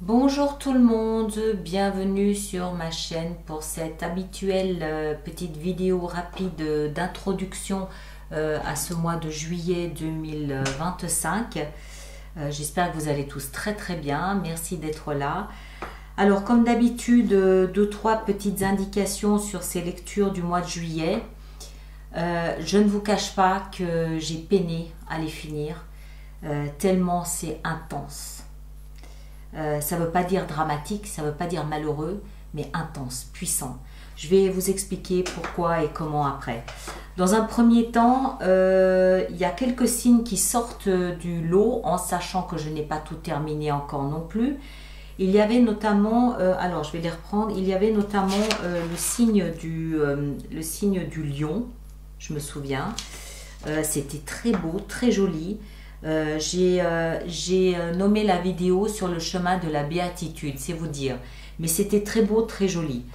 Bonjour tout le monde, bienvenue sur ma chaîne pour cette habituelle petite vidéo rapide d'introduction à ce mois de juillet 2025. J'espère que vous allez tous très bien, merci d'être là. Alors comme d'habitude, deux, trois petites indications sur ces lectures du mois de juillet. Je ne vous cache pas que j'ai peiné à les finir, tellement c'est intense. Ça ne veut pas dire dramatique, ça ne veut pas dire malheureux, mais intense, puissant. Je vais vous expliquer pourquoi et comment après. Dans un premier temps, il y a quelques signes qui sortent du lot, en sachant que je n'ai pas tout terminé encore non plus. Il y avait notamment, alors je vais les reprendre, il y avait notamment le signe du lion, je me souviens. C'était très beau, très joli. J'ai nommé la vidéo sur le chemin de la béatitude, c'est vous dire. Mais c'était très beau, très joli.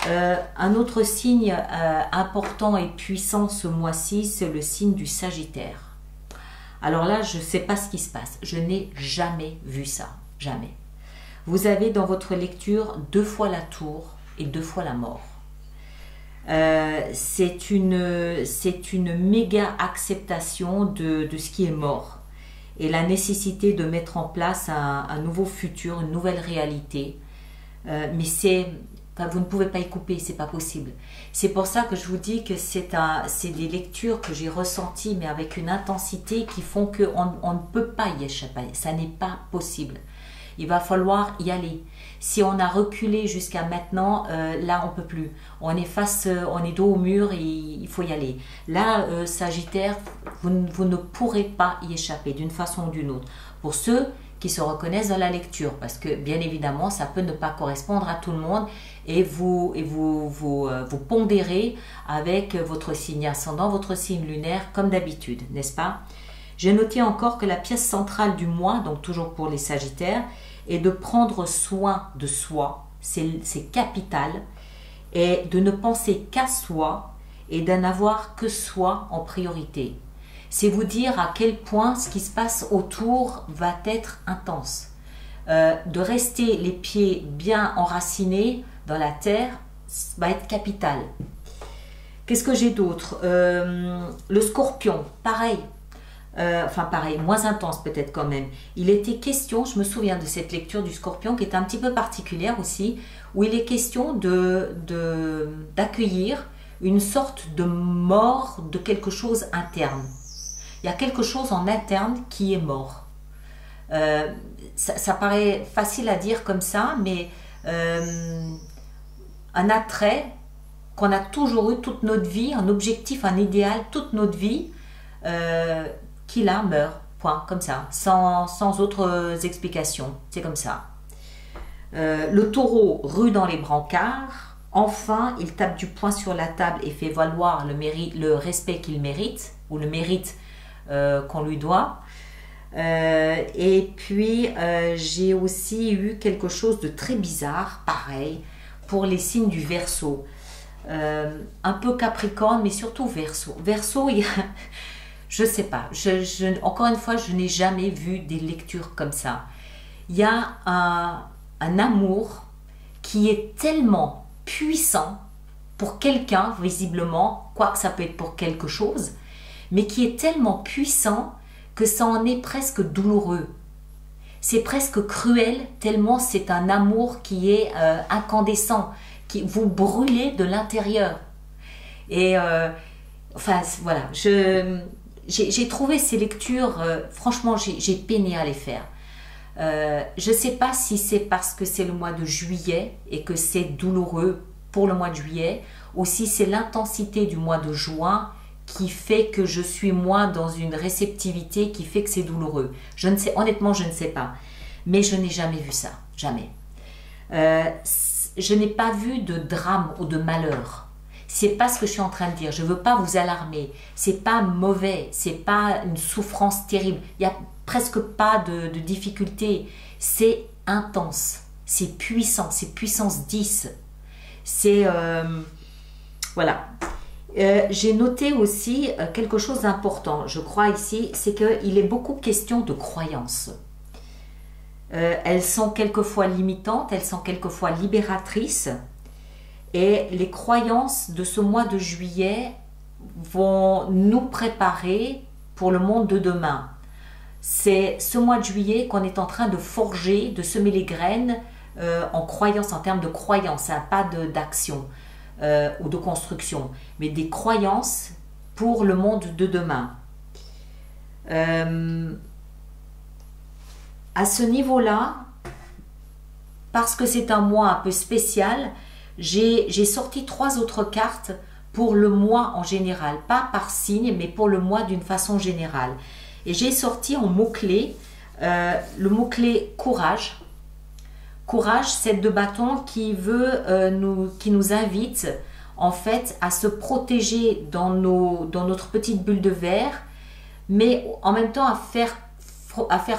Un autre signe important et puissant ce mois-ci, c'est le signe du Sagittaire. Alors là, je ne sais pas ce qui se passe. Je n'ai jamais vu ça. Jamais. Vous avez dans votre lecture 2 fois la tour et 2 fois la mort. C'est une méga acceptation de ce qui est mort et la nécessité de mettre en place un nouveau futur, une nouvelle réalité. Mais vous ne pouvez pas y couper, c'est pas possible. C'est pour ça que je vous dis que c'est des lectures que j'ai ressenties, mais avec une intensité qui font qu'on ne peut pas y échapper. Ça n'est pas possible. Il va falloir y aller. Si on a reculé jusqu'à maintenant, là on peut plus. On est dos au mur et il faut y aller. Là, Sagittaire, vous ne pourrez pas y échapper d'une façon ou d'une autre. Pour ceux qui se reconnaissent dans la lecture, parce que bien évidemment, ça peut ne pas correspondre à tout le monde et vous pondérez avec votre signe ascendant, votre signe lunaire, comme d'habitude, n'est-ce pas? J'ai noté encore que la pièce centrale du mois, donc toujours pour les Sagittaires, est de prendre soin de soi, c'est capital, et de ne penser qu'à soi et d'en avoir que soi en priorité. C'est vous dire à quel point ce qui se passe autour va être intense. De rester les pieds bien enracinés dans la terre va être capital. Qu'est-ce que j'ai d'autre? Le Scorpion, pareil. Enfin pareil, moins intense peut-être quand même. Il était question, je me souviens de cette lecture du Scorpion qui est un petit peu particulière aussi, où il est question d'accueillir une sorte de mort de quelque chose interne. Il y a quelque chose en interne qui est mort. Ça paraît facile à dire comme ça, mais un attrait qu'on a toujours eu toute notre vie, un objectif, un idéal toute notre vie, qui là meurt, point, comme ça, sans autres explications, c'est comme ça. Le Taureau rue dans les brancards, enfin il tape du poing sur la table et fait valoir le respect qu'il mérite, ou le mérite qu'on lui doit. Et puis j'ai aussi eu quelque chose de très bizarre, pareil, pour les signes du Verseau. Un peu Capricorne, mais surtout Verseau. Verseau, il y a... Je sais pas, encore une fois, je n'ai jamais vu des lectures comme ça. Il y a un amour qui est tellement puissant pour quelqu'un, visiblement, quoique ça peut être pour quelque chose, mais qui est tellement puissant que ça en est presque douloureux. C'est presque cruel, tellement c'est un amour qui est incandescent, qui vous brûlez de l'intérieur. Et enfin, voilà, j'ai trouvé ces lectures, franchement, j'ai peiné à les faire. Je ne sais pas si c'est parce que c'est le mois de juillet et que c'est douloureux pour le mois de juillet, ou si c'est l'intensité du mois de juin qui fait que je suis moins dans une réceptivité qui fait que c'est douloureux. Je ne sais, honnêtement, je ne sais pas. Mais je n'ai jamais vu ça, jamais. Je n'ai pas vu de drame ou de malheur. C'est pas ce que je suis en train de dire. Je veux pas vous alarmer. C'est pas mauvais. C'est pas une souffrance terrible. Il y a presque pas de difficulté. C'est intense. C'est puissant. C'est puissance 10. C'est voilà. J'ai noté aussi quelque chose d'important. Je crois ici, c'est qu'il est beaucoup question de croyance. elles sont quelquefois limitantes, elles sont quelquefois libératrices. Et les croyances de ce mois de juillet vont nous préparer pour le monde de demain. C'est ce mois de juillet qu'on est en train de forger, de semer les graines en croyance, en termes de croyance, hein, pas d'action ou de construction, mais des croyances pour le monde de demain. À ce niveau-là, parce que c'est un mois un peu spécial, j'ai sorti 3 autres cartes pour le mois en général, pas par signe, mais pour le mois d'une façon générale. Et j'ai sorti en mot-clé le mot-clé courage. Courage, c'est 2 bâtons qui nous invite en fait à se protéger dans notre petite bulle de verre, mais en même temps à faire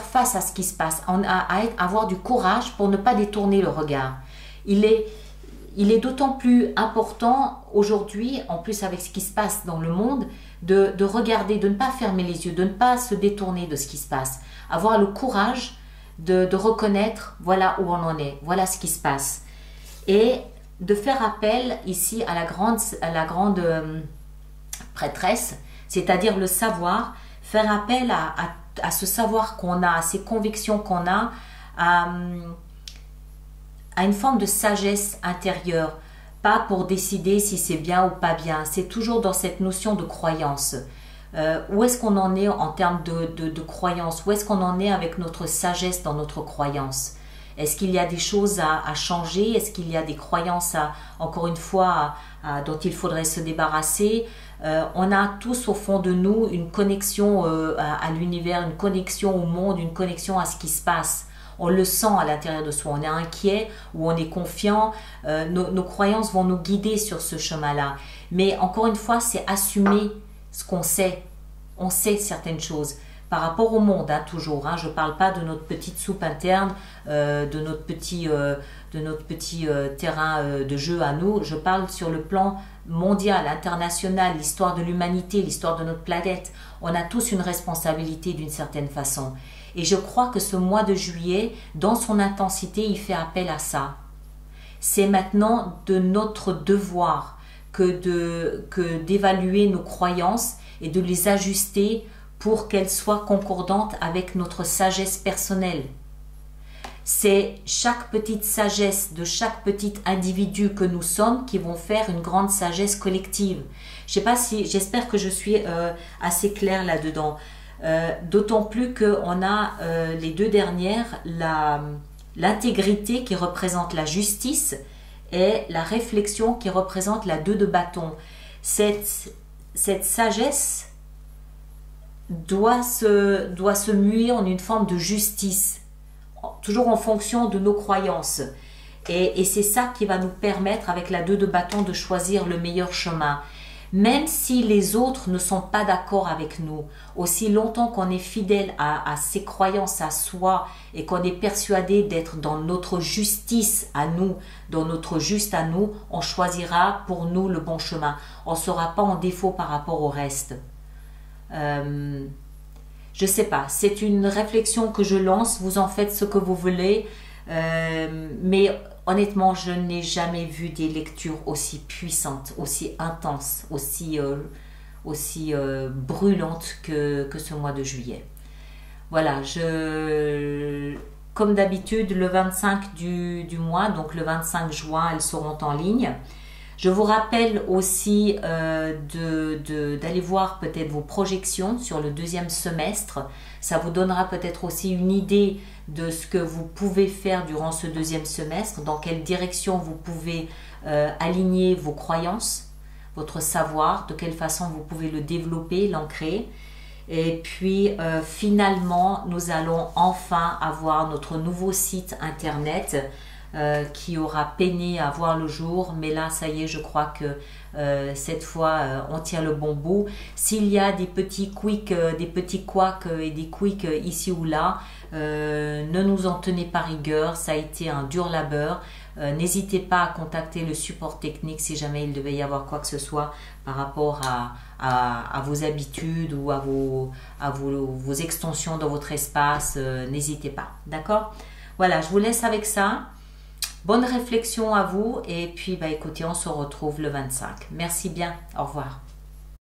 face à ce qui se passe, à avoir du courage pour ne pas détourner le regard. Il est d'autant plus important aujourd'hui, en plus avec ce qui se passe dans le monde, de regarder, de ne pas fermer les yeux, de ne pas se détourner de ce qui se passe. Avoir le courage de reconnaître, voilà où on en est, voilà ce qui se passe. Et de faire appel ici à la grande prêtresse, c'est-à-dire le savoir, faire appel à ce savoir qu'on a, à ces convictions qu'on a, à une forme de sagesse intérieure, pas pour décider si c'est bien ou pas bien, c'est toujours dans cette notion de croyance. Où est-ce qu'on en est en termes de croyance? Où est-ce qu'on en est avec notre sagesse dans notre croyance? Est-ce qu'il y a des choses à changer? Est-ce qu'il y a des croyances, encore une fois, dont il faudrait se débarrasser? On a tous au fond de nous une connexion à l'univers, une connexion au monde, une connexion à ce qui se passe. On le sent à l'intérieur de soi, on est inquiet ou on est confiant, nos croyances vont nous guider sur ce chemin-là. Mais encore une fois, c'est assumer ce qu'on sait. On sait certaines choses par rapport au monde, hein, toujours. Hein. Je ne parle pas de notre petite soupe interne, de notre petit terrain de jeu à nous. Je parle sur le plan mondial, international, l'histoire de l'humanité, l'histoire de notre planète. On a tous une responsabilité d'une certaine façon. Et je crois que ce mois de juillet, dans son intensité, il fait appel à ça. C'est maintenant de notre devoir que d'évaluer nos croyances et de les ajuster pour qu'elles soient concordantes avec notre sagesse personnelle. C'est chaque petite sagesse de chaque petit individu que nous sommes qui vont faire une grande sagesse collective. Je sais pas si, j'espère que je suis assez claire là-dedans. D'autant plus qu'on a les 2 dernières, l'intégrité qui représente la justice et la réflexion qui représente la 2 de bâton. Cette sagesse doit se muer en une forme de justice, toujours en fonction de nos croyances. Et c'est ça qui va nous permettre, avec la 2 de bâton, de choisir le meilleur chemin. Même si les autres ne sont pas d'accord avec nous, aussi longtemps qu'on est fidèle à ses croyances, à soi, et qu'on est persuadé d'être dans notre justice à nous, dans notre juste à nous, on choisira pour nous le bon chemin. On ne sera pas en défaut par rapport au reste. Je ne sais pas, c'est une réflexion que je lance, vous en faites ce que vous voulez, mais honnêtement, je n'ai jamais vu des lectures aussi puissantes, aussi intenses, aussi brûlantes que ce mois de juillet. Voilà, comme d'habitude, le 25 du mois, donc le 25 juin, elles seront en ligne. Je vous rappelle aussi d'aller voir peut-être vos projections sur le 2e semestre. Ça vous donnera peut-être aussi une idée de ce que vous pouvez faire durant ce 2e semestre, dans quelle direction vous pouvez aligner vos croyances, votre savoir, de quelle façon vous pouvez le développer, l'ancrer. Et puis finalement, nous allons enfin avoir notre nouveau site internet qui aura peiné à voir le jour, mais là ça y est, je crois que cette fois on tient le bon bout. S'il y a des petits couacs et des quicks ici ou là, ne nous en tenez pas rigueur, ça a été un dur labeur. N'hésitez pas à contacter le support technique si jamais il devait y avoir quoi que ce soit par rapport à vos habitudes ou à vos extensions dans votre espace. N'hésitez pas, d'accord? Voilà, je vous laisse avec ça. Bonne réflexion à vous et puis bah, écoutez, on se retrouve le 25. Merci bien, au revoir.